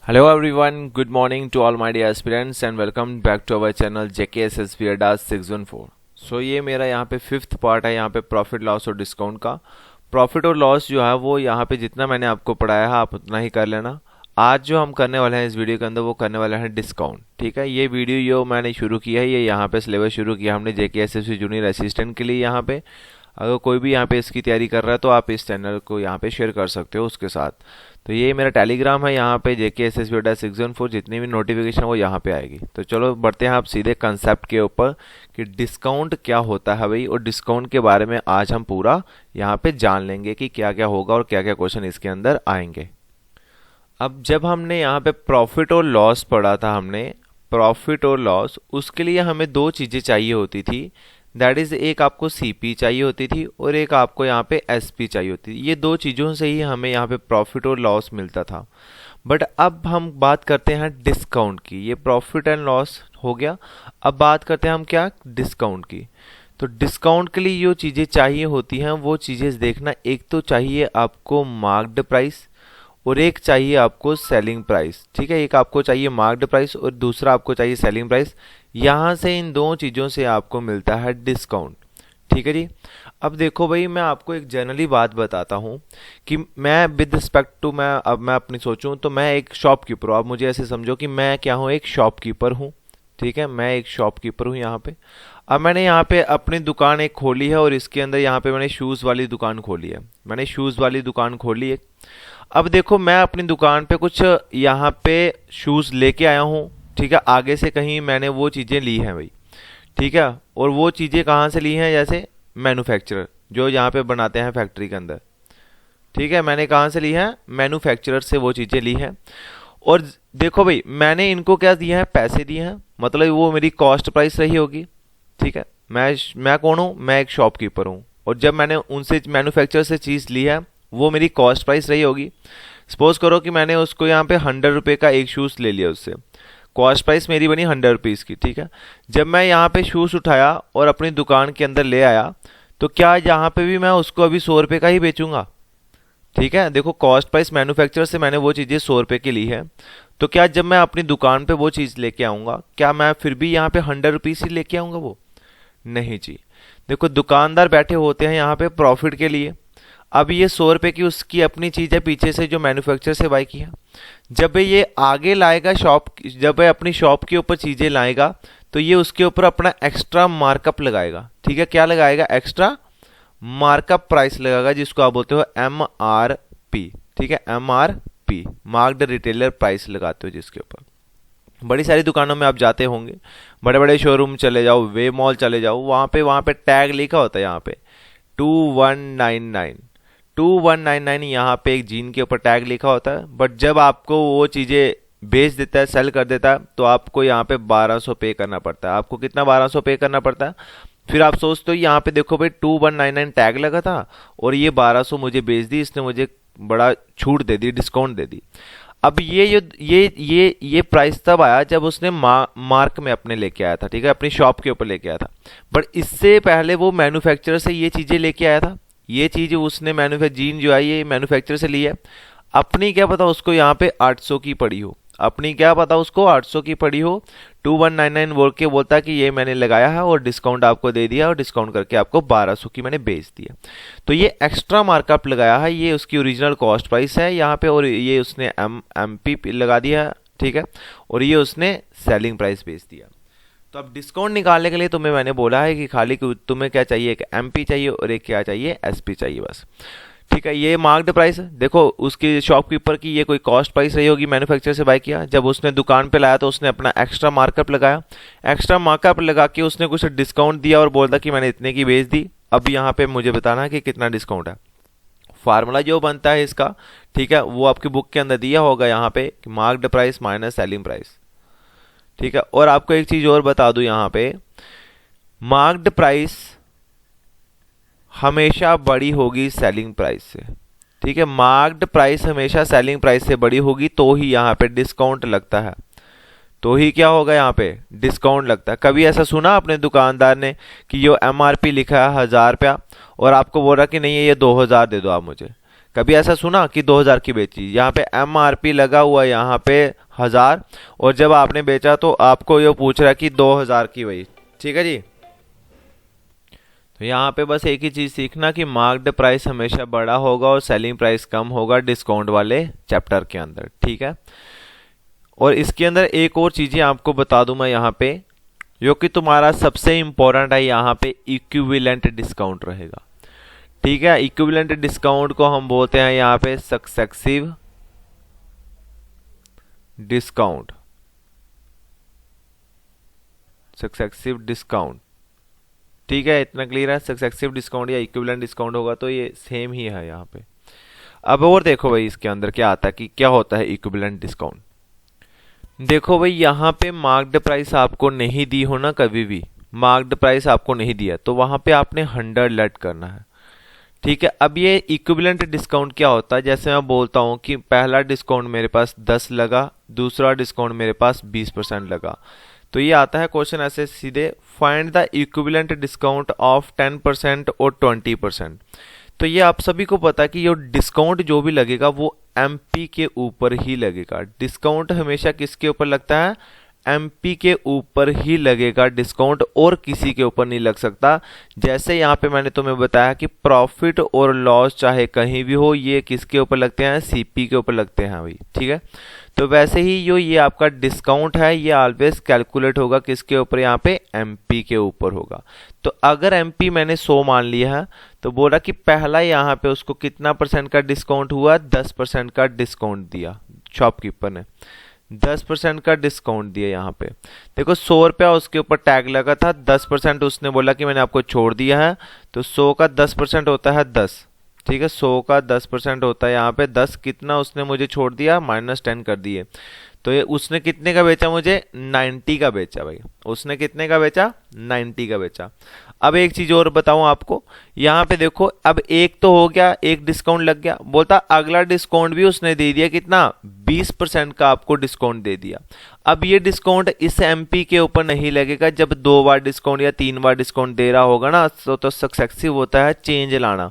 Hello everyone, good morning to all my dear aspirants and welcome back to our channel JKSSB ADAS 614। सो ये मेरा यहाँ पे fifth part है यहाँ पे प्रॉफिट लॉस और डिस्काउंट का। प्रॉफिट और लॉस जो है वो यहाँ पे जितना मैंने आपको पढ़ाया है आप उतना ही कर लेना। आज जो हम करने वाले हैं इस वीडियो के अंदर वो करने वाले हैं डिस्काउंट। ठीक है, ये वीडियो जो मैंने शुरू किया है ये यहाँ पे सिलेबस शुरू किया हमने JKSSB जूनियर असिस्टेंट के लिए। यहाँ पे अगर कोई भी यहाँ पे इसकी तैयारी कर रहा है तो आप इस चैनल को यहाँ पे शेयर कर सकते हो उसके साथ। तो ये मेरा टेलीग्राम है यहाँ पे JKSSB ADAS 614, जितनी भी नोटिफिकेशन वो यहाँ पे आएगी। तो चलो बढ़ते हैं आप सीधे कंसेप्ट के ऊपर कि डिस्काउंट क्या होता है भाई, और डिस्काउंट के बारे में आज हम पूरा यहाँ पे जान लेंगे कि क्या क्या होगा और क्या क्या क्वेश्चन इसके अंदर आएंगे। अब जब हमने यहाँ पे प्रॉफिट और लॉस पढ़ा था, हमने प्रॉफिट और लॉस, उसके लिए हमें दो चीज़ें चाहिए होती थी। दैट इज़ एक आपको सीपी चाहिए होती थी और एक आपको यहाँ पे एसपी चाहिए होती थी। ये दो चीज़ों से ही हमें यहाँ पे प्रॉफिट और लॉस मिलता था। बट अब हम बात करते हैं डिस्काउंट की। ये प्रॉफिट एंड लॉस हो गया, अब बात करते हैं हम क्या, डिस्काउंट की। तो डिस्काउंट के लिए जो चीज़ें चाहिए होती हैं वो चीज़ें देखना, एक तो चाहिए आपको मार्क्ड प्राइस और एक चाहिए आपको सेलिंग प्राइस। ठीक है, एक आपको चाहिए मार्क्ड प्राइस और दूसरा आपको चाहिए सेलिंग प्राइस। यहाँ से इन दो चीज़ों से आपको मिलता है डिस्काउंट। ठीक है जी। अब देखो भाई, मैं आपको एक जनरली बात बताता हूँ कि मैं विद रिस्पेक्ट टू, मैं अपनी सोचूं तो मैं एक शॉपकीपर हूँ। आप मुझे ऐसे समझो कि मैं क्या हूँ, एक शॉपकीपर हूँ। ठीक है, मैं एक शॉपकीपर हूँ यहाँ पे। अब मैंने यहाँ पे अपनी दुकान एक खोली है और इसके अंदर यहाँ पे मैंने शूज़ वाली दुकान खोली है। मैंने शूज़ वाली दुकान खोली है। अब देखो, मैं अपनी दुकान पे कुछ यहाँ पे शूज़ लेके आया हूँ। ठीक है, आगे से कहीं मैंने वो चीज़ें ली हैं भाई। ठीक है, और वो चीज़ें कहाँ से ली हैं, जैसे मैन्युफैक्चरर जो यहाँ पे बनाते हैं फैक्ट्री के अंदर। ठीक है, मैंने कहाँ से ली है, मैन्युफैक्चरर से वो चीज़ें ली हैं। और देखो भाई, मैंने इनको क्या दिया है, पैसे दिए हैं, मतलब वो मेरी कॉस्ट प्राइस रही होगी। ठीक है, मैं कौन हूँ, मैं एक शॉपकीपर हूँ। और जब मैंने उनसे मैन्युफैक्चरर से चीज़ ली है वो मेरी कॉस्ट प्राइस रही होगी। सपोज करो कि मैंने उसको यहाँ पे 100 रुपये का एक शूज़ ले लिया, उससे कॉस्ट प्राइस मेरी बनी 100 रुपीज़ की। ठीक है, जब मैं यहाँ पे शूज़ उठाया और अपनी दुकान के अंदर ले आया तो क्या यहाँ पे भी मैं उसको अभी 100 रुपये का ही बेचूंगा। ठीक है, देखो कॉस्ट प्राइस मैन्युफैक्चरर से मैंने वो चीज़ें 100 रुपये की ली है, तो क्या जब मैं अपनी दुकान पे वो चीज़ लेके आऊँगा क्या मैं फिर भी यहाँ पे 100 रुपीज़ ही लेके आऊँगा? वो नहीं जी। देखो, दुकानदार बैठे होते हैं यहाँ पे प्रॉफिट के लिए। अब ये 100 रुपये की उसकी अपनी चीज़ है पीछे से जो मैन्युफैक्चर से बाई की है। जब ये आगे लाएगा जब ये अपनी शॉप के ऊपर चीज़ें लाएगा तो ये उसके ऊपर अपना एक्स्ट्रा मार्कअप लगाएगा। ठीक है, क्या लगाएगा, एक्स्ट्रा मार्कअप प्राइस लगाएगा, जिसको आप बोलते हो MRP। ठीक है, MRP मार्क्ड रिटेलर प्राइस लगाते हो, जिसके ऊपर बड़ी सारी दुकानों में आप जाते होंगे, बड़े बड़े शोरूम चले जाओ, वे मॉल चले जाओ, वहाँ पे टैग लिखा होता है यहाँ पे 2199 यहाँ पे एक जीन के ऊपर टैग लिखा होता है। बट जब आपको वो चीज़ें बेच देता है, सेल कर देता है, तो आपको यहाँ पे 1200 पे करना पड़ता है। आपको कितना 1200 पे करना पड़ता है? फिर आप सोचते हो यहाँ पे देखो भाई 2199 टैग लगा था और ये 1200 मुझे बेच दी, इसने मुझे बड़ा छूट दे दी, डिस्काउंट दे दी। अब ये प्राइस तब आया जब उसने मार्क में अपने लेके आया था। ठीक है, अपनी शॉप के ऊपर लेके आया था। बट इससे पहले वो मैन्युफैक्चरर से ये चीज़ें लेके आया था। ये चीज़ उसने जीन जो है ये मैन्युफैक्चरर से ली है। अपनी क्या पता उसको यहाँ पे 800 की पड़ी हो, अपनी क्या पता उसको 800 की पड़ी हो, 2199 बोल के बोलता कि ये मैंने लगाया है और डिस्काउंट आपको दे दिया और डिस्काउंट करके आपको 1200 की मैंने बेच दिया। तो ये एक्स्ट्रा मार्कअप लगाया है, ये उसकी ओरिजिनल कॉस्ट प्राइस है यहाँ पे, और ये उसने MP लगा दिया। ठीक है, और ये उसने सेलिंग प्राइस बेच दिया। तो अब डिस्काउंट निकालने के लिए तुम्हें मैंने बोला है कि खाली तुम्हें क्या चाहिए, एक MP चाहिए और एक क्या चाहिए, SP चाहिए, बस। ठीक है, ये मार्क्ड प्राइस है। देखो, उसकी शॉपकीपर की ये कोई कॉस्ट प्राइस रही होगी, मैन्युफैक्चरर से बाय किया, जब उसने दुकान पे लाया तो उसने अपना एक्स्ट्रा मार्कअप लगाया। एक्स्ट्रा मार्कअप लगा के उसने कुछ डिस्काउंट दिया और बोलता कि मैंने इतने की बेच दी। अब यहाँ पे मुझे बताना है कि कितना डिस्काउंट है। फार्मूला जो बनता है इसका, ठीक है, वो आपकी बुक के अंदर दिया होगा यहाँ पे, marked price minus selling price. ठीक है, और आपको एक चीज और बता दूं यहाँ पे, मार्क्ड प्राइस हमेशा बड़ी होगी सेलिंग प्राइस से। ठीक है, मार्क्ड प्राइस हमेशा सेलिंग प्राइस से बड़ी होगी, तो ही यहाँ पे डिस्काउंट लगता है, तो ही क्या होगा, यहाँ पे डिस्काउंट लगता है। कभी ऐसा सुना अपने दुकानदार ने कि जो MRP लिखा है 1000 रुपया और आपको बोल रहा कि नहीं ये 2000 दे दो आप मुझे? कभी ऐसा सुना कि 2000 की बेची? यहाँ पे MRP लगा हुआ है यहाँ पे 1000, और जब आपने बेचा तो आपको ये पूछ रहा है कि 2000 की वही। ठीक है जी। तो यहाँ पे बस एक ही चीज सीखना कि मार्क्ड प्राइस हमेशा बड़ा होगा और सेलिंग प्राइस कम होगा डिस्काउंट वाले चैप्टर के अंदर। ठीक है। और इसके अंदर एक और चीजें आपको बता दूं मैं यहाँ पे, जो कि तुम्हारा सबसे इंपॉर्टेंट है, यहाँ पे इक्विवेलेंट डिस्काउंट रहेगा। ठीक है। इक्विवेलेंट डिस्काउंट को हम बोलते हैं यहाँ पे सक्सेसिव डिस्काउंट, सक्सेसिव डिस्काउंट। ठीक है, इतना क्लियर है? सक्सेसिव डिस्काउंट या इक्विवेलेंट डिस्काउंट होगा तो ये सेम ही है यहाँ पे। अब और देखो भाई इसके अंदर क्या आता है कि क्या होता है इक्विवेलेंट डिस्काउंट। देखो भाई यहाँ पे मार्क्ड प्राइस आपको नहीं दी हो ना, कभी भी मार्क्ड प्राइस आपको नहीं दिया तो वहां पे आपने 100 लेट करना है। ठीक है। अब ये इक्विवेलेंट डिस्काउंट क्या होता है, जैसे मैं बोलता हूं कि पहला डिस्काउंट मेरे पास 10 लगा, दूसरा डिस्काउंट मेरे पास 20% लगा, तो ये आता है क्वेश्चन ऐसे सीधे, find the equivalent discount of 10% और 20%। तो ये आप सभी को पता है कि ये डिस्काउंट जो भी लगेगा वो एमपी के ऊपर ही लगेगा। डिस्काउंट हमेशा किसके ऊपर लगता है? एमपी के ऊपर ही लगेगा डिस्काउंट, और किसी के ऊपर नहीं लग सकता। जैसे यहाँ पे मैंने तुम्हें बताया कि प्रॉफिट और लॉस चाहे कहीं भी हो, ये किसके ऊपर लगते हैं? सीपी के ऊपर लगते हैं भाई। ठीक है। तो वैसे ही जो ये आपका डिस्काउंट है ये ऑलवेज कैलकुलेट होगा किसके ऊपर? यहाँ पे एमपी के ऊपर होगा। तो अगर एमपी मैंने 100 मान लिया है तो बोला कि पहला यहाँ पे उसको कितना % का डिस्काउंट हुआ? 10% का डिस्काउंट दिया शॉपकीपर ने, 10% का डिस्काउंट दिया। यहाँ पे देखो 100 रुपया उसके ऊपर टैग लगा था, 10% उसने बोला कि मैंने आपको छोड़ दिया है, तो 100 का 10% होता है 10। ठीक है। 100 का 10% होता है यहाँ पे 10। कितना उसने मुझे छोड़ दिया? -10 कर दिए। तो ये उसने कितने का बेचा? मुझे 90 का बेचा भाई। उसने कितने का बेचा? 90 का बेचा। अब एक चीज और बताऊं आपको, यहाँ पे देखो अब एक तो हो गया, एक डिस्काउंट लग गया, बोलता अगला डिस्काउंट भी उसने दे दिया, कितना? 20% का आपको डिस्काउंट दे दिया। अब ये डिस्काउंट इस एमपी के ऊपर नहीं लगेगा। जब 2 बार डिस्काउंट या 3 बार डिस्काउंट दे रहा होगा ना तो सक्सेसिव होता है चेंज लाना,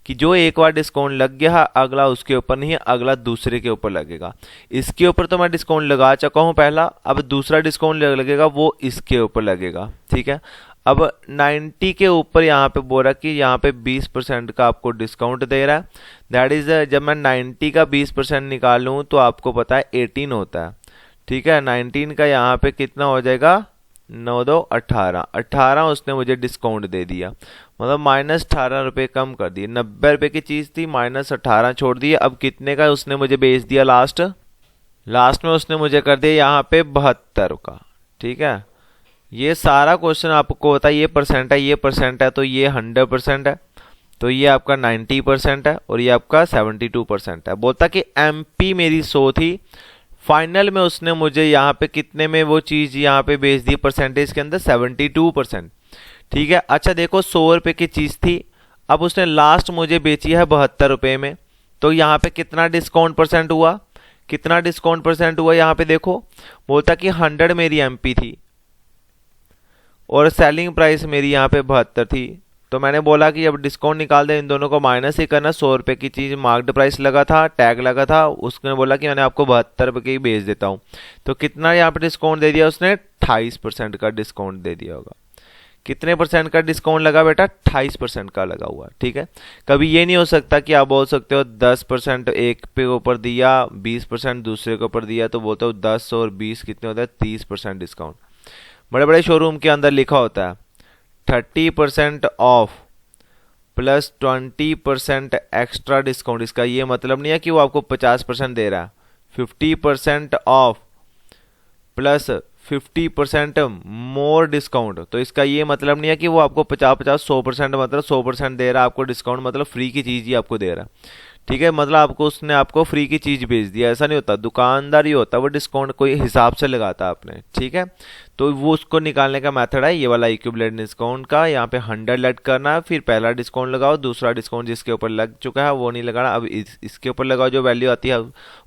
कि जो एक बार डिस्काउंट लग गया अगला उसके ऊपर नहीं, अगला दूसरे के ऊपर लगेगा। इसके ऊपर तो मैं डिस्काउंट लगा चुका हूं पहला, अब दूसरा डिस्काउंट लगेगा वो इसके ऊपर लगेगा। ठीक है। अब 90 के ऊपर यहाँ पे बोल रहा कि यहाँ पे 20% का आपको डिस्काउंट दे रहा है। दैट इज जब मैं 90 का 20% निकालूं तो आपको पता है 18 होता है। ठीक है। 19 का यहाँ पे कितना हो जाएगा? 9 2 18, 18 उसने मुझे डिस्काउंट दे दिया, मतलब -18 रुपये कम कर दिए। 90 रुपये की चीज थी, -18 छोड़ दिए। अब कितने का उसने मुझे बेच दिया? लास्ट में उसने मुझे कर दिया यहाँ पे 72 का। ठीक है। ये सारा क्वेश्चन आपको होता है, ये परसेंट है, ये परसेंट है, तो ये 100% है, तो ये आपका 90% है, और ये आपका 72% है। बोलता कि एमपी मेरी 100 थी, फाइनल में उसने मुझे यहाँ पे कितने में वो चीज यहाँ पे बेच दी? परसेंटेज के अंदर 72%। ठीक है। अच्छा देखो 100 रुपए की चीज थी, अब उसने लास्ट मुझे बेची है 72 रुपए में, तो यहाँ पे कितना डिस्काउंट परसेंट हुआ? कितना डिस्काउंट परसेंट हुआ? यहाँ पे देखो बोलता कि 100 मेरी एमपी थी और सेलिंग प्राइस मेरी यहाँ पे 72 थी, तो मैंने बोला कि अब डिस्काउंट निकाल दे, इन दोनों को माइनस ही करना। 100 रुपए की चीज मार्क्ड प्राइस लगा था, टैग लगा था, उसने बोला कि मैंने आपको 72 रुपए की बेच देता हूँ, तो कितना यहाँ पे डिस्काउंट दे दिया उसने? 28% का डिस्काउंट दे दिया होगा। कितने परसेंट का डिस्काउंट लगा बेटा? 28% का लगा हुआ। ठीक है। कभी ये नहीं हो सकता कि आप बोल सकते हो 10% एक पे ऊपर दिया, 20% दूसरे के ऊपर दिया, तो बोलते हो 10 और 20 कितने होता है? 30% डिस्काउंट। बड़े बड़े शोरूम के अंदर लिखा होता है 30% ऑफ प्लस 20% एक्स्ट्रा डिस्काउंट। इसका ये मतलब नहीं है कि वो आपको 50% दे रहा है। 50% ऑफ प्लस 50% मोर डिस्काउंट, तो इसका ये मतलब नहीं है कि वो आपको 50-50 100% मतलब 100% दे रहा है आपको डिस्काउंट, मतलब फ्री की चीज ही आपको दे रहा है। ठीक है। मतलब आपको उसने आपको फ्री की चीज बेच दिया, ऐसा नहीं होता। दुकानदार ही होता, वो डिस्काउंट कोई हिसाब से लगाता आपने। ठीक है। तो वो उसको निकालने का मेथड है ये वाला इक्विवेलेंट डिस्काउंट का। यहाँ पे 100 लेट करना है, फिर पहला डिस्काउंट लगाओ, दूसरा डिस्काउंट जिसके ऊपर लग चुका है वो नहीं लगाना, अब इसके ऊपर लगाओ जो वैल्यू आती है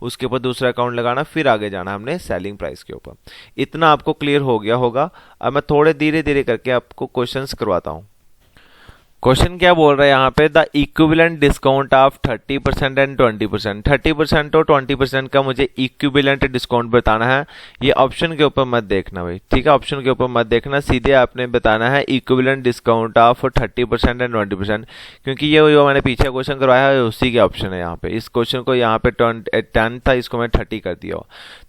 उसके ऊपर दूसरा अकाउंट लगाना, फिर आगे जाना हमने सेलिंग प्राइस के ऊपर। इतना आपको क्लियर हो गया होगा। अब मैं थोड़े धीरे धीरे करके आपको क्वेश्चंस करवाता हूँ। क्वेश्चन क्या बोल रहा है यहाँ पे, the equivalent discount of 30% and 20%। 30% और 20% का मुझे इक्विवेलेंट डिस्काउंट बताना है। ये ऑप्शन के ऊपर मत देखना भाई, ठीक है, ऑप्शन के ऊपर मत देखना, सीधे आपने बताना है इक्विवेलेंट डिस्काउंट ऑफ 30% एंड 20%, क्योंकि ये जो मैंने पीछे क्वेश्चन करवाया है उसी के ऑप्शन है यहाँ पे। इस क्वेश्चन को यहाँ पे 10 था, इसको मैं 30 कर दिया।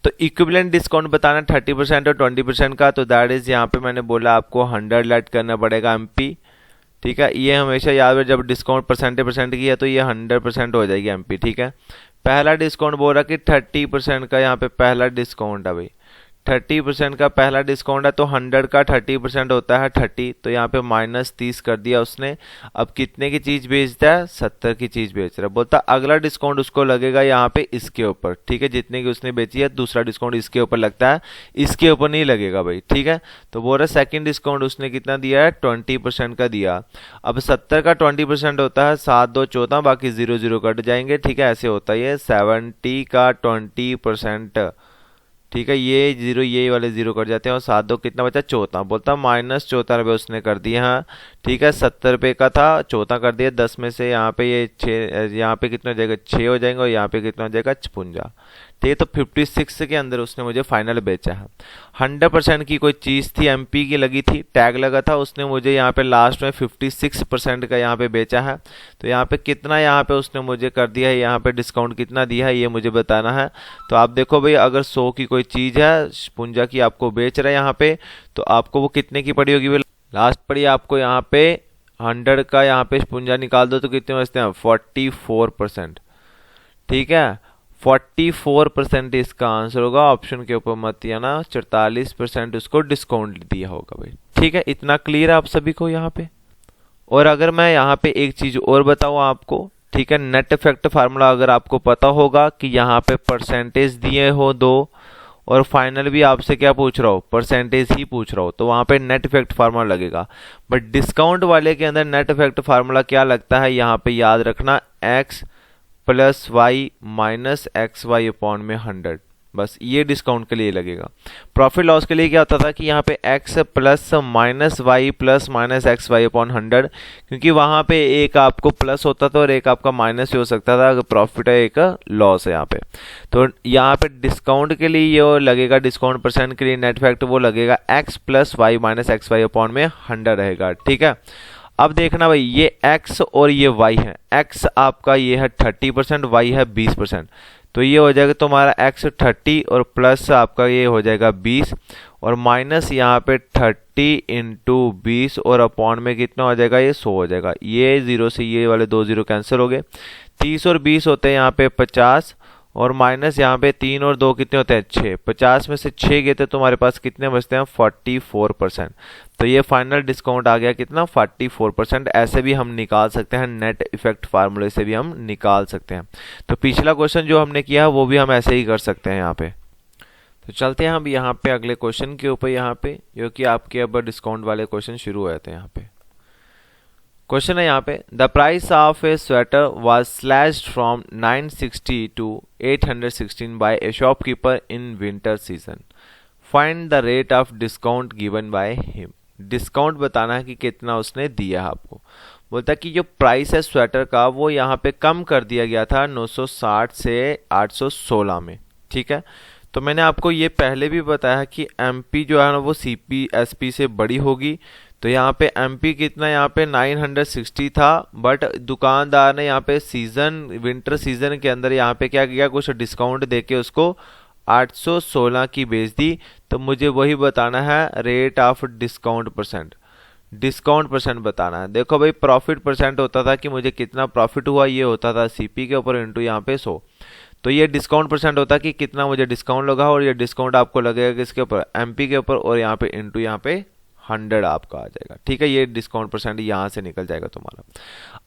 तो इक्विवेलेंट डिस्काउंट बताना 30% और 20% का, तो दैट इज यहाँ पे मैंने बोला आपको 100 लेट करना पड़ेगा एमपी, ठीक है। ये हमेशा याद रहे, जब डिस्काउंट परसेंट की है तो ये 100% हो जाएगी एमपी, ठीक है। पहला डिस्काउंट बोल रहा कि 30% का यहाँ पे पहला डिस्काउंट है भाई, 30% का पहला डिस्काउंट है, तो 100 का 30% होता है 30, तो यहाँ पे -30 कर दिया उसने। अब कितने की चीज बेचता है, 70 की चीज बेच रहा है। बोलता अगला डिस्काउंट उसको लगेगा यहाँ पे इसके ऊपर, ठीक है, जितने की उसने बेची है दूसरा डिस्काउंट इसके ऊपर लगता है, इसके ऊपर नहीं लगेगा भाई, ठीक है। तो बोल रहा सेकंड डिस्काउंट उसने कितना दिया है, 20% का दिया। अब 70 का 20% होता है 7 2 14, बाकी 0 0 कट जाएंगे, ठीक है, ऐसे होता है। 70 का 20%, ठीक है, ये 0 ये वाले 0 कट जाते हैं, और 7 2 कितना बचा, 14। बोलता -14 उसने कर दिया, हाँ ठीक है, 70 रुपये का था, 14 कर दिया। 10 में से यहाँ पे ये 6, यहाँ पे कितना हो जाएगा, 6 हो जाएंगे, और यहाँ पे कितना हो जाएगा, 56, ठीक है। तो 56 के अंदर उसने मुझे फाइनल बेचा है। 100% की कोई चीज़ थी, एमपी की लगी थी, टैग लगा था, उसने मुझे यहाँ पे लास्ट में 56% का यहाँ पे बेचा है। तो यहाँ पे कितना यहाँ पे उसने मुझे कर दिया है, यहाँ पे डिस्काउंट कितना दिया है ये मुझे बताना है। तो आप देखो भाई, अगर 100 की कोई चीज़ है पुंजा की आपको बेच रहा है यहाँ पे, तो आपको वो कितने की पड़ी होगी, लास्ट पड़ी आपको यहाँ पे 100 का, यहाँ पे पुंजा निकाल दो तो कितने बचते हैं, 44%, ठीक है। 44% इसका आंसर होगा, ऑप्शन के ऊपर मत आना। 44% उसको डिस्काउंट दिया होगा भाई, ठीक है। इतना क्लियर है आप सभी को यहाँ पे। और अगर मैं यहाँ पे एक चीज और बताऊँ आपको, ठीक है, नेट इफेक्ट फार्मूला अगर आपको पता होगा कि यहाँ पे परसेंटेज दिए हो 2, और फाइनल भी आपसे क्या पूछ रहा हो, परसेंटेज ही पूछ रहा हो, तो वहां पे नेट इफेक्ट फार्मूला लगेगा। बट डिस्काउंट वाले के अंदर नेट इफेक्ट फार्मूला क्या लगता है, यहाँ पे याद रखना, x + y - xy अपॉन में 100, बस ये डिस्काउंट के लिए लगेगा। प्रॉफिट लॉस के लिए क्या होता था कि यहाँ पे x + -y + -xy अपॉन 100, क्योंकि वहां पे एक आपको प्लस होता था और एक आपका माइनस हो सकता था, अगर प्रॉफिट है एक लॉस है यहाँ पे। तो यहाँ पे डिस्काउंट के लिए ये लगेगा, डिस्काउंट परसेंट के लिए नेट इफेक्ट वो लगेगा x + y - xy अपॉन में 100 रहेगा, ठीक है। अब देखना भाई, ये x और ये y है, x आपका ये है 30%, y है 20%, तो ये हो जाएगा तुम्हारा x 30 और प्लस आपका ये हो जाएगा 20, और माइनस यहाँ पे 30 × 20 और अपॉन में कितना हो जाएगा, ये 100 हो जाएगा। ये 0 से ये वाले 2 0 कैंसिल हो गए, 30 और 20 होते हैं यहाँ पे 50, और माइनस यहाँ पे 3 और 2 कितने होते हैं, 6। 50 में से 6 गए तो तुम्हारे पास कितने बचते हैं, 44%। तो ये फाइनल डिस्काउंट आ गया कितना, 44%। ऐसे भी हम निकाल सकते हैं, नेट इफेक्ट फार्मूले से भी हम निकाल सकते हैं। तो पिछला क्वेश्चन जो हमने किया वो भी हम ऐसे ही कर सकते हैं यहाँ पे। तो चलते हैं हम यहाँ पे अगले क्वेश्चन के ऊपर, यहाँ पे जो कि आपके अब डिस्काउंट वाले क्वेश्चन शुरू हो जाते हैं। यहाँ पे क्वेश्चन है यहाँ पे, the price of a sweater was slashed from 960 to 816 by a shopkeeper in winter season, find the rate of discount given by him. Discount बताना है कि कितना उसने दिया है आपको। बोलता है कि जो प्राइस है स्वेटर का वो यहाँ पे कम कर दिया गया था 960 से 816 में, ठीक है। तो मैंने आपको ये पहले भी बताया कि एमपी जो है ना वो सीपी एसपी से बड़ी होगी। तो यहाँ पे एमपी कितना, यहाँ पे 960 था, बट दुकानदार ने यहाँ पे सीजन विंटर सीजन के अंदर यहाँ पे क्या किया, कुछ डिस्काउंट देके उसको 816 की बेच दी। तो मुझे वही बताना है rate of discount percent, discount percent बताना है। देखो भाई, प्रॉफिट परसेंट होता था कि मुझे कितना प्रॉफिट हुआ, ये होता था सीपी के ऊपर इंटू यहाँ पे 100। तो ये डिस्काउंट परसेंट होता है कि कितना मुझे डिस्काउंट लगा, और ये डिस्काउंट आपको लगेगा किसके ऊपर, एमपी के ऊपर, और यहाँ पे इंटू यहाँ पे 100 आपका आ जाएगा, ठीक है। ये डिस्काउंट परसेंट यहाँ से निकल जाएगा तुम्हारा।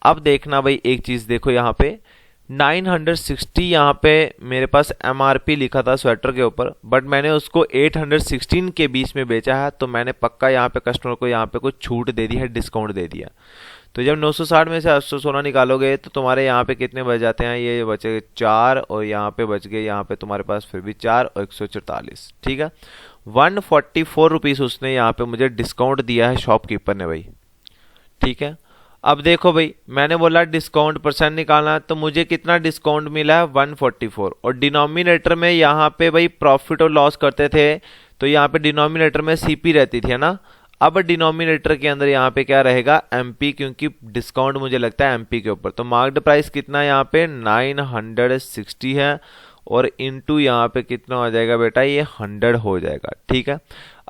अब देखना भाई एक चीज देखो, यहाँ पे 960 यहाँ पे मेरे पास एमआरपी लिखा था स्वेटर के ऊपर, बट मैंने उसको 816 के बीच में बेचा है। तो मैंने पक्का यहाँ पे कस्टमर को यहाँ पे कुछ छूट दे दी है, डिस्काउंट दे दिया। तो जब 960 में से 816 निकालोगे तो तुम्हारे यहाँ पे कितने बच जाते हैं, ये बचे 4, और यहाँ पे बच गए यहाँ पे तुम्हारे पास फिर भी 4 और 144, ठीक है। 144 रुपीज उसने यहाँ पे मुझे डिस्काउंट दिया है शॉपकीपर ने भाई, ठीक है। अब देखो भाई, मैंने बोला डिस्काउंट परसेंट निकालना है, तो मुझे कितना डिस्काउंट मिला है 144, और डिनोमिनेटर में यहाँ पे भाई प्रॉफिट और लॉस करते थे, तो यहाँ पे डिनोमिनेटर में सीपी रहती थी, है ना। अब डिनोमिनेटर के अंदर यहाँ पे क्या रहेगा, एमपी, क्योंकि डिस्काउंट मुझे लगता है एमपी के ऊपर। तो मार्क्ड प्राइस कितना है यहाँ पे 960 है, और इनटू यहाँ पे कितना हो जाएगा बेटा, ये 100 हो जाएगा, ठीक है।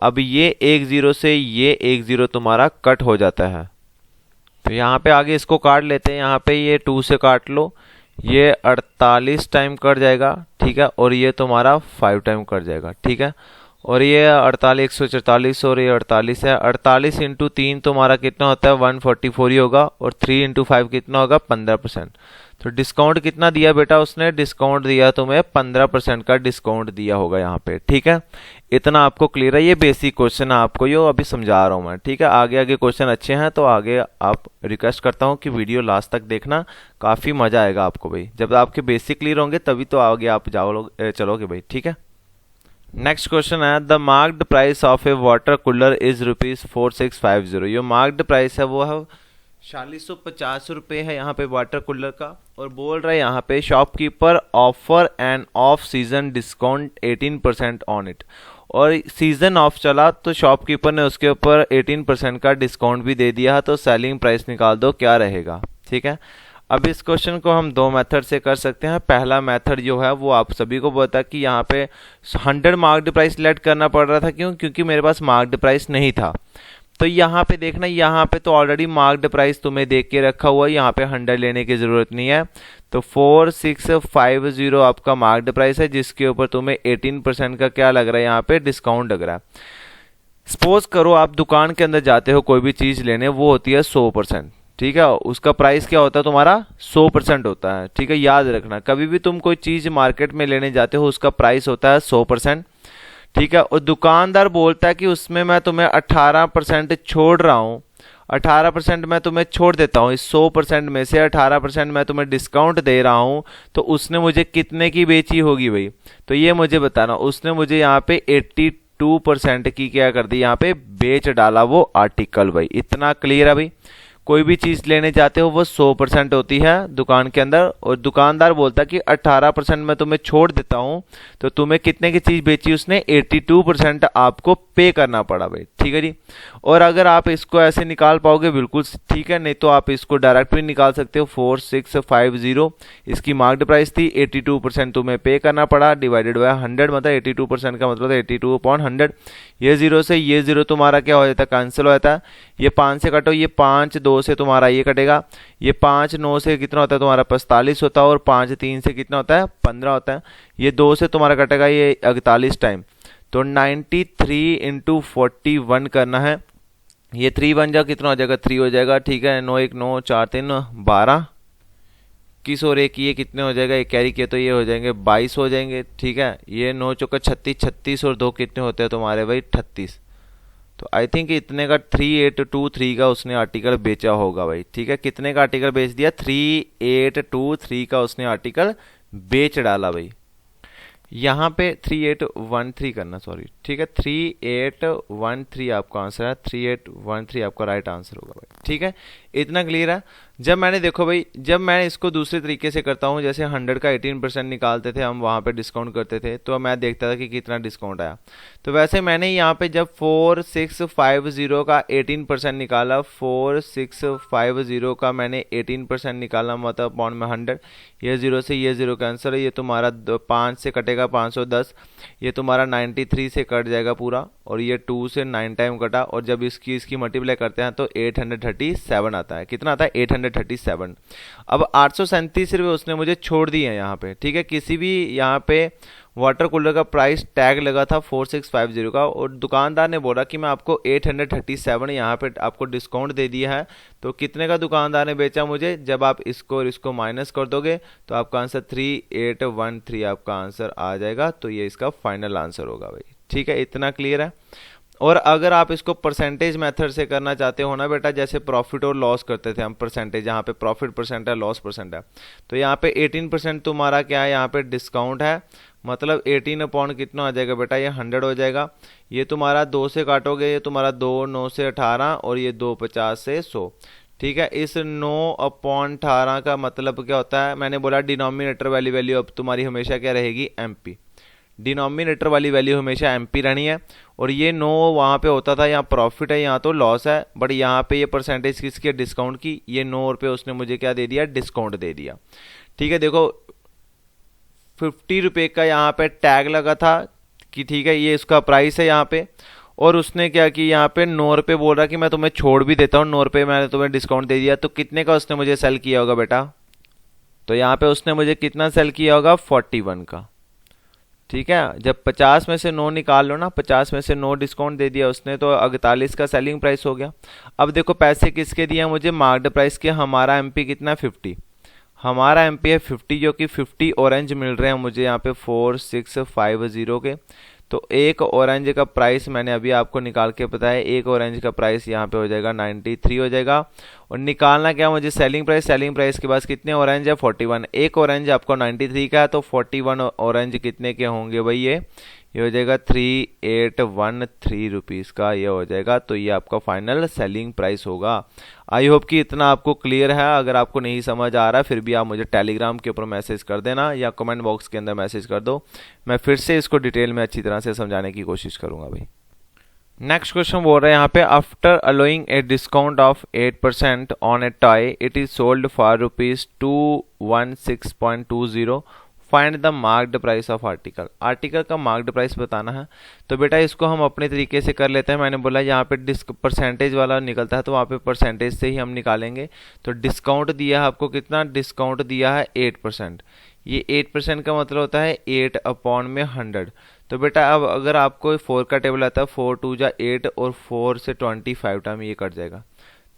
अब ये 10 से ये 10 तुम्हारा कट हो जाता है, तो यहाँ पे आगे इसको काट लेते हैं। यहाँ पे ये 2 से काट लो, ये 48 टाइम कट जाएगा, ठीक है, और ये तुम्हारा 5 टाइम कट जाएगा, ठीक है। और ये 48 144 और ये 48 है, 48 इंटू 3 तुम्हारा कितना होता है 144 ही होगा, और 3 इंटू 5 कितना होगा 15%। तो डिस्काउंट कितना दिया बेटा उसने, डिस्काउंट दिया तुम्हें 15% का डिस्काउंट दिया होगा यहाँ पे, ठीक है। इतना आपको क्लियर है, ये बेसिक क्वेश्चन है, आपको ये अभी समझा रहा हूँ मैं, ठीक है। आगे आगे क्वेश्चन अच्छे हैं, तो आगे आप रिक्वेस्ट करता हूँ कि वीडियो लास्ट तक देखना, काफ़ी मजा आएगा आपको भाई। जब आपके बेसिक क्लियर होंगे तभी तो आगे आप चलोगे भाई, ठीक है। नेक्स्ट क्वेश्चन है, the marked price of A water cooler is ₹4650। जो मार्क्ड प्राइस है वो है 4650 रुपये है यहाँ पे वाटर कूलर का, और बोल रहा है यहाँ पे shopkeeper offer end off season discount 18% on it. और सीजन ऑफ चला तो शॉपकीपर ने उसके ऊपर 18% का डिस्काउंट भी दे दिया है, तो सेलिंग प्राइस निकाल दो क्या रहेगा, ठीक है। अब इस क्वेश्चन को हम 2 मेथड से कर सकते हैं। पहला मेथड जो है वो आप सभी को पता है कि यहाँ पे 100 मार्क्ड प्राइस लेट करना पड़ रहा था, क्यों, क्योंकि मेरे पास मार्क्ड प्राइस नहीं था। तो यहाँ पे देखना, यहाँ पे तो ऑलरेडी मार्क्ड प्राइस तुम्हें देख के रखा हुआ है, यहाँ पे 100 लेने की जरूरत नहीं है। तो 4650 आपका मार्क्ड प्राइस है, जिसके ऊपर तुम्हें 18% का क्या लग रहा है, यहाँ पे डिस्काउंट लग रहा है। सपोज करो आप दुकान के अंदर जाते हो कोई भी चीज लेने, वो होती है 100%, ठीक है। उसका प्राइस क्या होता है तुम्हारा 100% होता है, ठीक है। याद रखना, कभी भी तुम कोई चीज मार्केट में लेने जाते हो उसका प्राइस होता है 100%, ठीक है। और दुकानदार बोलता है कि उसमें मैं तुम्हें 18% छोड़ रहा हूं, 18% मैं तुम्हें छोड़ देता हूं, इस 100% में से 18% मैं तुम्हें डिस्काउंट दे रहा हूं, तो उसने मुझे कितने की बेची होगी भाई, तो ये मुझे बताना। उसने मुझे यहाँ पे 82% की क्या कर दी, यहाँ पे बेच डाला वो आर्टिकल भाई। इतना क्लियर है भाई। कोई भी चीज लेने जाते हो वो 100% होती है दुकान के अंदर, और दुकानदार बोलता है कि 18% मैं तुम्हें छोड़ देता हूं, तो तुम्हें कितने की चीज बेची उसने, 82% आपको पे करना पड़ा भाई, ठीक है जी। और अगर आप इसको ऐसे निकाल पाओगे बिल्कुल ठीक है, नहीं तो आप इसको डायरेक्ट भी निकाल सकते हो। 4650 इसकी मार्क्ड प्राइस थी, 82% तुम्हें पे करना पड़ा, डिवाइडेड बाय 100, मतलब 82% का मतलब 82/100। ये 0 से ये 0 तुम्हारा क्या हो जाता है, कैंसिल हो जाता है। ये 5 से कटो, ये 5 2 से तुम्हारा ये कटेगा, ये 5 9 से कितना होता है तुम्हारा 45 होता है, और 5 3 से कितना होता है 15 होता है। ये 2 से तुम्हारा कटेगा ये 48 टाइम, तो 93 इंटू 41 करना है। ये 3 बन जाओ, कितना हो जाएगा 3 हो जाएगा, ठीक है। 9 1 9 4 3 12 21 और 1 ये कितने हो जाएगा, ये कैरी किया तो ये हो जाएंगे 22 हो जाएंगे, ठीक है। ये 9 चौका 36, 36 और 2 कितने होते हैं तुम्हारे भाई 38। तो आई थिंक इतने का 3823 का उसने आर्टिकल बेचा होगा भाई, ठीक है। कितने का आर्टिकल बेच दिया, 3823 का उसने आर्टिकल बेच डाला भाई। यहाँ पे 3813 करना, सॉरी, ठीक है। 3813 आपका आंसर है, 3813 आपका राइट आंसर होगा भाई, ठीक है। इतना क्लियर है। जब मैंने देखो भाई, जब मैं इसको दूसरे तरीके से करता हूँ, जैसे 100 का 18% निकालते थे हम, वहाँ पे डिस्काउंट करते थे, तो मैं देखता था कि कितना डिस्काउंट आया। तो वैसे मैंने यहाँ पे जब 4650 का 18% निकाला, 4650 का मैंने 18% निकाला, मतलब पॉइंट में 100, ये 0 से ये 0 कैंसर है, ये तुम्हारा 5 से कटेगा 510, ये तुम्हारा 93 से कट जाएगा पूरा, और ये 2 से 9 टाइम कटा, और जब इसकी मल्टीप्लाई करते हैं तो 837 आता है। कितना आता है 837। अब 837 रुपये उसने मुझे छोड़ दिए हैं यहाँ पे, ठीक है। किसी भी यहाँ पे वाटर कूलर का प्राइस टैग लगा था 4650 का, और दुकानदार ने बोला कि मैं आपको 837 यहाँ पे आपको डिस्काउंट दे दिया है। तो कितने का दुकानदार ने बेचा मुझे, जब आप इसको और इसको माइनस कर दोगे तो आपका आंसर 3813 आपका आंसर आ जाएगा। तो ये इसका फाइनल आंसर होगा भाई, ठीक है। इतना क्लियर है। और अगर आप इसको परसेंटेज मेथड से करना चाहते हो ना बेटा, जैसे प्रॉफिट और लॉस करते थे हम परसेंटेज, यहाँ पे प्रॉफिट परसेंट है, लॉस परसेंट है, तो यहाँ पे 18% तुम्हारा क्या है, यहाँ पे डिस्काउंट है, मतलब 18 अपॉन कितना हो जाएगा बेटा, ये 100 हो जाएगा। ये तुम्हारा 2 से काटोगे, ये तुम्हारा 2 9 से 18, और ये 2 50 से 100, ठीक है। इस 9/18 का मतलब क्या होता है, मैंने बोला डिनोमिनेटर वाली वैल्यू अब तुम्हारी हमेशा क्या रहेगी, एमपी। डिनोमिनेटर वाली वैल्यू हमेशा एमपी रहनी है। और ये 9 वहाँ पे होता था, यहाँ प्रॉफिट है, यहाँ तो लॉस है, बट यहाँ पे ये परसेंटेज किसकी है, डिस्काउंट की। ये 9 रुपये उसने मुझे क्या दे दिया, डिस्काउंट दे दिया। ठीक है, देखो 50 रुपये का यहाँ पे टैग लगा था कि ठीक है ये इसका प्राइस है यहाँ पे। और उसने क्या कि यहाँ पे 9 रुपये बोल रहा कि मैं तुम्हें छोड़ भी देता हूँ, 9 रुपये मैंने तुम्हें डिस्काउंट दे दिया। तो कितने का उसने मुझे सेल किया होगा बेटा, तो यहाँ पे उसने मुझे कितना सेल किया होगा, 41 का। ठीक है, जब 50 में से 9 निकाल लो ना, 50 में से 9 डिस्काउंट दे दिया उसने, तो 48 का सेलिंग प्राइस हो गया। अब देखो पैसे किसके दिए मुझे, मार्क्ड प्राइस के। हमारा एमपी कितना, 50। हमारा एमपी है 50, जो कि 50 ऑरेंज मिल रहे हैं मुझे यहाँ पे 4650 के। तो एक ऑरेंज का प्राइस मैंने अभी आपको निकाल के बताया, एक ऑरेंज का प्राइस यहाँ पे हो जाएगा 93 हो जाएगा। और निकालना क्या मुझे, सेलिंग प्राइस। सेलिंग प्राइस के पास कितने ऑरेंज है, 41। एक ऑरेंज आपको 93 का है, तो 41 ऑरेंज कितने के होंगे भाई, ये हो जाएगा 3813 रुपीज़ का ये हो जाएगा। तो ये आपका फाइनल सेलिंग प्राइस होगा। आई होप कि इतना आपको क्लियर है। अगर आपको नहीं समझ आ रहा फिर भी आप मुझे टेलीग्राम के ऊपर मैसेज कर देना या कमेंट बॉक्स के अंदर मैसेज कर दो, मैं फिर से इसको डिटेल में अच्छी तरह से समझाने की कोशिश करूंगा भाई। नेक्स्ट क्वेश्चन बोल रहा है यहाँ पे, after allowing a discount of 8% on A toy it is sold for ₹216.20, find the marked price of article. Article का मार्क्ड प्राइस बताना है। तो बेटा इसको हम अपने तरीके से कर लेते हैं। मैंने बोला यहाँ पे परसेंटेज वाला निकलता है, तो वहाँ पे परसेंटेज से ही हम निकालेंगे। तो डिस्काउंट दिया है आपको कितना, डिस्काउंट दिया है 8%। ये 8% का मतलब होता है 8/100। तो बेटा अब अगर आपको 4 का टेबल आता है, 4 2 जा 8 और 4 से 25 टाइम ये कट जाएगा,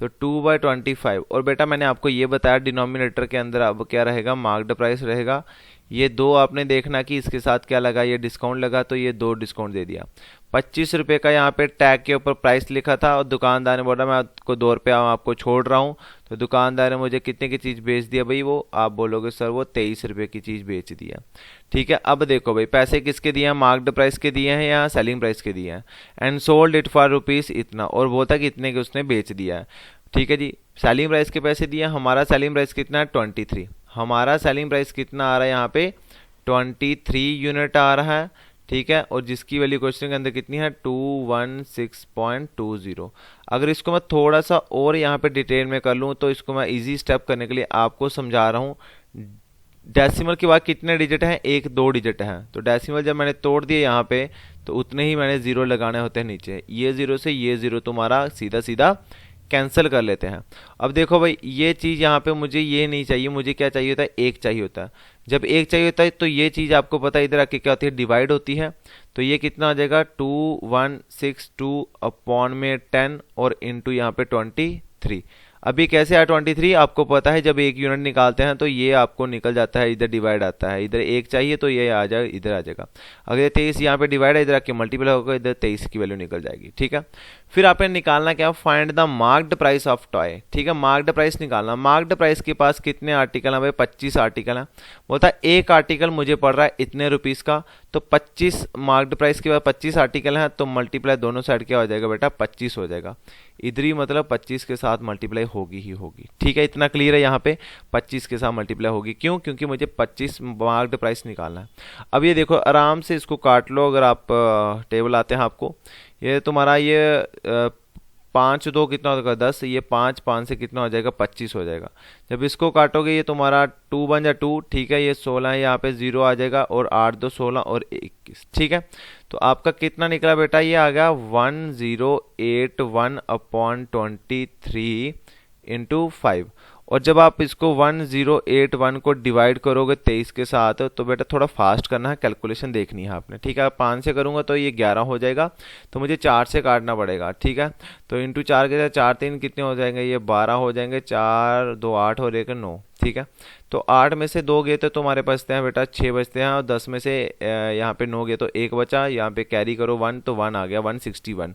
तो 2/25। और बेटा मैंने आपको ये बताया डिनोमिनेटर के अंदर अब क्या रहेगा, मार्क्ड प्राइस रहेगा। ये दो आपने देखना कि इसके साथ क्या लगा, ये डिस्काउंट लगा, तो ये 2 डिस्काउंट दे दिया। 25 रुपये का यहाँ पे टैग के ऊपर प्राइस लिखा था, और दुकानदार ने बोला मैं आपको 2 रुपया आपको छोड़ रहा हूँ। तो दुकानदार ने मुझे कितने की चीज़ बेच दिया भाई, वो आप बोलोगे सर वो 23 रुपये की चीज़ बेच दिया। ठीक है, अब देखो भाई पैसे किसके दिए हैं, मार्क्ड प्राइस के दिए हैं या सेलिंग प्राइस के दिए हैं। And sold it for rupees इतना, और बोलता कि इतने के उसने बेच दिया है। ठीक है जी, सेलिंग प्राइस के पैसे दिए। हमारा सेलिंग प्राइस कितना है, 23। हमारा सेलिंग प्राइस कितना आ रहा है यहाँ पे, 23 यूनिट आ रहा है। ठीक है, और जिसकी वैल्यू क्वेश्चन के अंदर कितनी है, 216.20। अगर इसको मैं थोड़ा सा और यहाँ पे डिटेल में कर लूँ, तो इसको मैं इजी स्टेप करने के लिए आपको समझा रहा हूँ। डेसिमल के बाद कितने डिजिट हैं, 1 2 डिजिट हैं। तो डेसिमल जब मैंने तोड़ दिए यहाँ पे, तो उतने ही मैंने जीरो लगाने होते हैं नीचे। ये जीरो से ये जीरो तुम्हारा सीधा सीधा कैंसिल कर लेते हैं। अब देखो भाई ये चीज़ यहाँ पे मुझे ये नहीं चाहिए, मुझे क्या चाहिए होता है, 1 चाहिए होता है। जब 1 चाहिए होता है तो ये चीज़ आपको पता है इधर आके क्या होती है, डिवाइड होती है। तो ये कितना हो जाएगा, 2162 अपॉन में 10 और इंटू यहाँ पे 23। अभी कैसे आया 23, आपको पता है जब 1 यूनिट निकालते हैं तो ये आपको निकल जाता है, इधर डिवाइड आता है। इधर 1 चाहिए तो ये आ जाए, इधर आ जाएगा। अगर 23 यहाँ पे डिवाइड है, इधर आके मल्टीप्लाई होगा, इधर 23 की वैल्यू निकल जाएगी। ठीक है, फिर आपने निकालना क्या, find the marked price of toy. ठीक है, मार्क्ड प्राइस निकालना। मार्क्ड प्राइस के पास कितने आर्टिकल हैं भाई, 25 आर्टिकल हैं। बोलता है एक आर्टिकल मुझे पड़ रहा है इतने रुपीस का, तो 25 मार्क्ड प्राइस के बाद 25 आर्टिकल हैं, तो मल्टीप्लाई दोनों साइड क्या हो जाएगा बेटा, 25 हो जाएगा। इधर ही मतलब 25 के साथ मल्टीप्लाई होगी ही होगी। ठीक है, इतना क्लियर है, यहाँ पे 25 के साथ मल्टीप्लाई होगी। क्यों, क्योंकि मुझे 25 मार्क्ड प्राइस निकालना है। अब ये देखो आराम से इसको काट लो। अगर आप टेबल आते हैं आपको, ये तुम्हारा ये 5 2 कितना हो जाएगा, 10। ये 5 5 से कितना हो जाएगा, 25 हो जाएगा। जब इसको काटोगे ये तुम्हारा 2 बन जा 2। ठीक है, ये 16 है, यहाँ पे 0 आ जाएगा, और 8 2 16 और 21। ठीक है, तो आपका कितना निकला बेटा, ये आ गया 1081 अपॉन 23 इंटू 5। और जब आप इसको 1081 को डिवाइड करोगे 23 के साथ, तो बेटा थोड़ा फास्ट करना है, कैलकुलेशन देखनी है आपने। ठीक है, 5 से करूंगा तो ये 11 हो जाएगा, तो मुझे 4 से काटना पड़ेगा। ठीक है, तो इंटू 4 के साथ 4 3 कितने हो जाएंगे, ये 12 हो जाएंगे। 4 2 8 और 1 9। ठीक है, तो 8 में से 2 गए तो तुम्हारे बचते हैं बेटा 6 बचते हैं, और 10 में से यहाँ पे 9 गए तो 1 बचा। यहाँ पे कैरी करो 1, तो 1 आ गया, 161।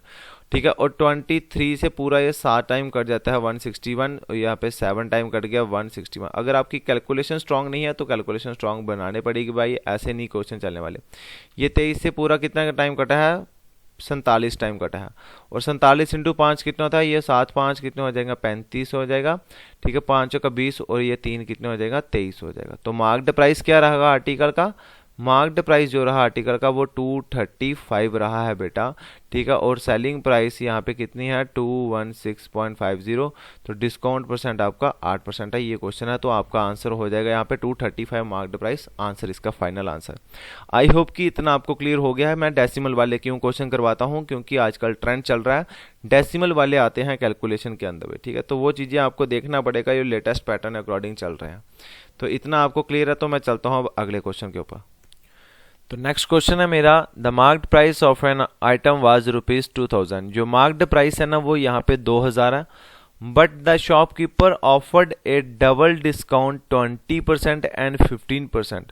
ठीक है, और 23 से पूरा ये 7 टाइम कट जाता है, 161। और यहाँ पे 7 टाइम कट गया, 161। अगर आपकी कैलकुलेशन स्ट्रांग नहीं है तो कैलकुलेशन स्ट्रांग बनाने पड़ेगी भाई, ऐसे नहीं क्वेश्चन चलने वाले। ये 23 से पूरा कितना टाइम कटा है, 47 टाइम कटा है, और 47 इंटू 5 कितना होता है, ये 7 5 कितने हो जाएगा, 35 हो जाएगा, ठीक है, 5 का 20 और ये 3 कितने हो जाएगा, 23 हो जाएगा। तो मार्क्ड प्राइस क्या रहेगा आर्टिकल का, मार्क्ड प्राइस जो रहा आर्टिकल का वो 235 रहा है बेटा, ठीक है, और सेलिंग प्राइस यहाँ पे कितनी है 216.50, तो डिस्काउंट परसेंट आपका 8% है। ये क्वेश्चन है तो आपका आंसर हो जाएगा यहाँ पे 235 मार्क्ड प्राइस, आंसर इसका फाइनल आंसर। आई होप कि इतना आपको क्लियर हो गया है। मैं डेसिमल वाले क्यों क्वेश्चन करवाता हूँ, क्योंकि आजकल ट्रेंड चल रहा है डेसिमल वाले आते हैं कैलकुलेशन के अंदर, ठीक है, तो वो चीज़ें आपको देखना पड़ेगा, ये लेटेस्ट पैटर्न अकॉर्डिंग चल रहे हैं। तो इतना आपको क्लियर है, तो मैं चलता हूँ अब अगले क्वेश्चन के ऊपर। तो नेक्स्ट क्वेश्चन है मेरा, the marked price of an item was ₹2000। जो मार्क्ड प्राइस है ना वो यहाँ पे 2000 है, but the shopkeeper offered A double discount 20% and 15%।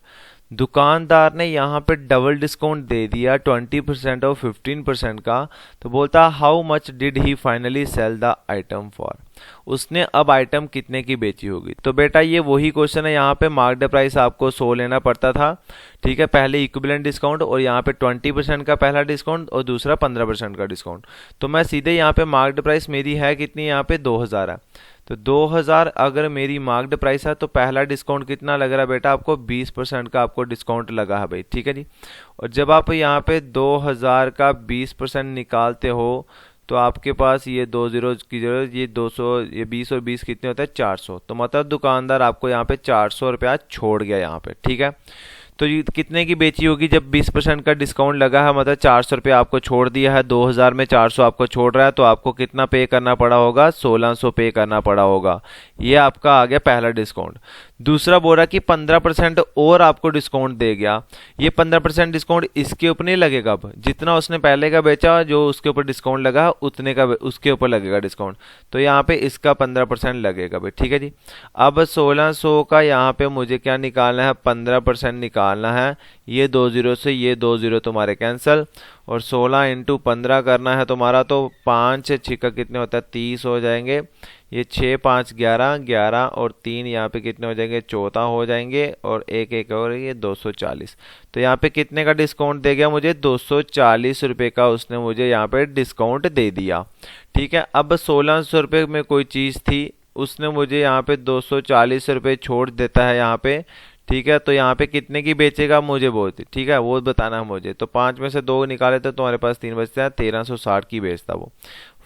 दुकानदार ने यहाँ पे डबल डिस्काउंट दे दिया 20% और 15% का। तो बोलता how much did he finally sell the item for, उसने अब आइटम कितने की बेची होगी। तो बेटा ये वही क्वेश्चन है, यहाँ पे मार्क्ड प्राइस आपको 100 लेना पड़ता था, ठीक है, पहले इक्विवेलेंट डिस्काउंट और यहाँ पे 20% का पहला डिस्काउंट और दूसरा 15% का डिस्काउंट। तो मैं सीधे यहाँ पे मार्क्ड प्राइस मेरी है कितनी, यहाँ पे 2000 है, तो 2000 अगर मेरी मार्क्ड प्राइस है तो पहला डिस्काउंट कितना लग रहा है बेटा आपको, 20% का आपको डिस्काउंट लगा है भाई, ठीक है जी। और जब आप यहाँ पे 2000 का 20% निकालते हो तो आपके पास ये 2 जीरो की जरूरत, ये 200, ये 20 और 20 कितने होता है 400, तो मतलब दुकानदार आपको यहाँ पे 400 रुपया छोड़ गया यहाँ पे, ठीक है। तो ये कितने की बेची होगी, जब 20% का डिस्काउंट लगा है, मतलब 400 रुपया आपको छोड़ दिया है, 2000 में 400 आपको छोड़ रहा है, तो आपको कितना पे करना पड़ा होगा, 1600 पे करना पड़ा होगा। ये आपका आ गया पहला डिस्काउंट। दूसरा बोल रहा कि 15% और आपको डिस्काउंट दे गया, ये 15% डिस्काउंट इसके ऊपर नहीं लगेगा, अब जितना उसने पहले का बेचा जो उसके ऊपर डिस्काउंट लगा उतने का उसके ऊपर लगेगा डिस्काउंट, तो यहाँ पे इसका 15% लगेगा भाई, ठीक है जी। अब 1600 का यहाँ पे मुझे क्या निकालना है, 15% निकालना है, ये 2 जीरो से ये 2 जीरो तुम्हारे कैंसिल, और 16 इंटू 15 करना है तुम्हारा, तो 5 छिक्का कितने होता है 30 हो जाएंगे, ये 6 5 11 11 और 3 यहाँ पे कितने हो जाएंगे 14 हो जाएंगे, और एक एक और ये 240। तो यहाँ पे कितने का डिस्काउंट दे गया मुझे, 240 रुपये का उसने मुझे यहाँ पे डिस्काउंट दे दिया, ठीक है। अब 1600 रुपये में कोई चीज़ थी, उसने मुझे यहाँ पे 240 रुपये छोड़ देता है यहाँ पे, ठीक है। तो यहाँ पे कितने की बेचेगा मुझे वो, ठीक है, वो बताना है मुझे। तो 5 में से 2 निकाले तो तुम्हारे पास 3 बचते हैं, 1360 की बेचता वो।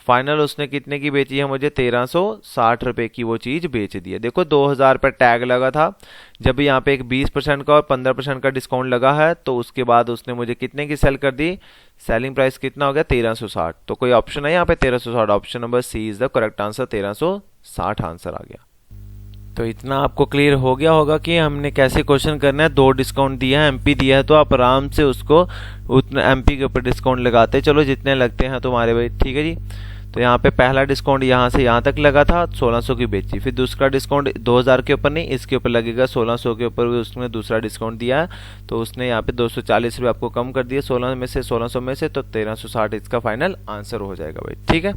फाइनल उसने कितने की बेची है मुझे, 1360 रुपये की वो चीज़ बेच दी है। देखो 2000 पर टैग लगा था, जब यहाँ पे एक 20% का और 15% का डिस्काउंट लगा है, तो उसके बाद उसने मुझे कितने की सेल कर दी, सेलिंग प्राइस कितना हो गया 1360। तो कोई ऑप्शन है यहाँ पे 1360, option number C is the correct answer, 1360 answer आ गया। तो इतना आपको क्लियर हो गया होगा कि हमने कैसे क्वेश्चन करना है। 2 डिस्काउंट दिया है, एमपी दिया है, तो आप आराम से उसको उतना एमपी के ऊपर डिस्काउंट लगाते चलो जितने लगते हैं तुम्हारे भाई, ठीक है जी। तो यहाँ पे पहला डिस्काउंट यहाँ से यहाँ तक लगा था, 1600 की बेची, फिर दूसरा डिस्काउंट 2000 के ऊपर नहीं, इसके ऊपर लगेगा 1600 के ऊपर भी उसने दूसरा डिस्काउंट दिया है, तो उसने यहाँ पे 240 रुपये आपको कम कर दिया 16 में से 1600 में से, तो 1360 इसका फाइनल आंसर हो जाएगा भाई, ठीक है।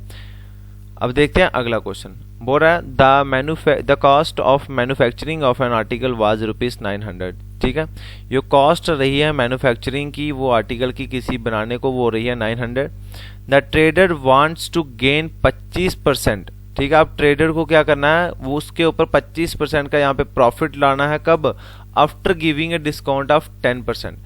अब देखते हैं अगला क्वेश्चन। बोल रहा है the cost of manufacturing of an article was ₹900, ठीक है। जो कॉस्ट रही है मैन्युफैक्चरिंग की वो आर्टिकल की किसी बनाने को वो रही है 900। The trader wants to gain 25%, ठीक है। अब ट्रेडर को क्या करना है, वो उसके ऊपर 25% का यहाँ पे प्रॉफिट लाना है, कब, after giving a discount of 10%।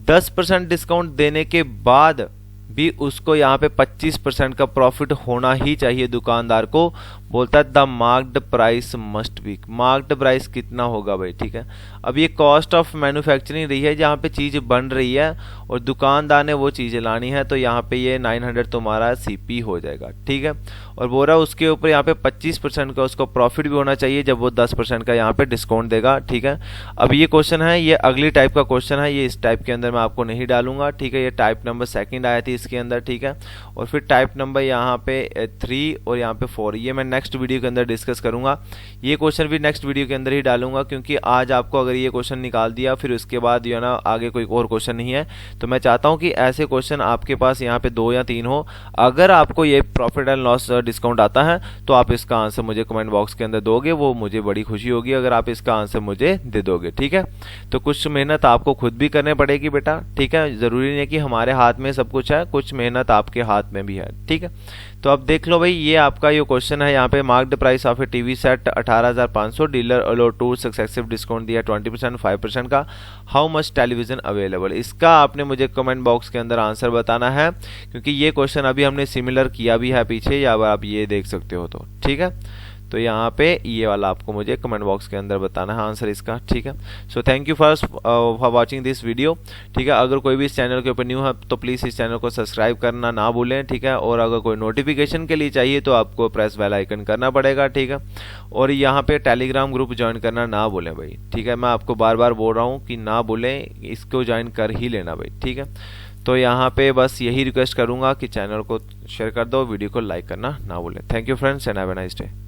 10% discount देने के बाद भी उसको यहाँ पे 25% का प्रॉफिट होना ही चाहिए दुकानदार को। बोलता है the marked price must be, marked price कितना होगा भाई, ठीक है। अब ये कॉस्ट ऑफ मैन्युफैक्चरिंग रही है जहाँ पे चीज़ बन रही है और दुकानदार ने वो चीज़ें लानी है, तो यहाँ पे ये 900 तुम्हारा सीपी हो जाएगा, ठीक है। और बोल रहा है उसके ऊपर यहाँ पे 25% का उसको प्रॉफिट भी होना चाहिए जब वो 10% का यहाँ पे डिस्काउंट देगा, ठीक है। अब ये क्वेश्चन है, ये अगली टाइप का क्वेश्चन है, ये इस टाइप के अंदर मैं आपको नहीं डालूंगा, ठीक है। ये टाइप नंबर 2 आया थी इसके अंदर, ठीक है। और फिर टाइप नंबर यहाँ पे 3 और यहाँ पे 4, ये मैं नेक्स्ट वीडियो के अंदर डिस्कस करूंगा। ये क्वेश्चन भी नेक्स्ट वीडियो के अंदर ही डालूंगा, क्योंकि आज आपको अगर ये क्वेश्चन निकाल दिया फिर उसके बाद जो है ना आगे कोई और क्वेश्चन नहीं है, तो मैं चाहता हूं कि ऐसे क्वेश्चन आपके पास यहाँ पे 2 या 3 हो। अगर आपको ये प्रॉफिट एंड लॉस डिस्काउंट आता है तो आप इसका आंसर मुझे कमेंट बॉक्स के अंदर दोगे, वो मुझे बड़ी खुशी होगी अगर आप इसका आंसर मुझे दे दोगे। ठीक है, तो कुछ मेहनत आपको खुद भी करनी पड़ेगी बेटा। ठीक है, जरूरी नहीं है कि हमारे हाथ में सब कुछ है, कुछ मेहनत आपके हाथ में भी है। ठीक है, तो अब देख लो भाई, ये आपका ये क्वेश्चन है। यहाँ पे mark the price of a TV set 18,500, dealer allow 2 successive discount दिया 20%, 5% का। हाउ मच टेलीविजन अवेलेबल, इसका आपने मुझे कमेंट बॉक्स के अंदर आंसर बताना है, क्योंकि ये क्वेश्चन अभी हमने सिमिलर किया भी है पीछे, या आप ये देख सकते हो। तो ठीक है, तो यहाँ पे ये वाला आपको मुझे कमेंट बॉक्स के अंदर बताना है आंसर इसका। ठीक है, so thank you for watching this video. ठीक है, अगर कोई भी इस चैनल के ऊपर न्यू है तो प्लीज़ इस चैनल को सब्सक्राइब करना ना भूलें। ठीक है, और अगर कोई नोटिफिकेशन के लिए चाहिए तो आपको प्रेस बेल आइकन करना पड़ेगा। ठीक है, और यहाँ पे टेलीग्राम ग्रुप ज्वाइन करना ना भूलें भाई। ठीक है, मैं आपको बार बार बोल रहा हूँ कि ना भूलें, इसको ज्वाइन कर ही लेना भाई। ठीक है, तो यहाँ पे बस यही रिक्वेस्ट करूँगा कि चैनल को शेयर कर दो, वीडियो को लाइक करना ना भूलें। Thank you friends and have a nice day.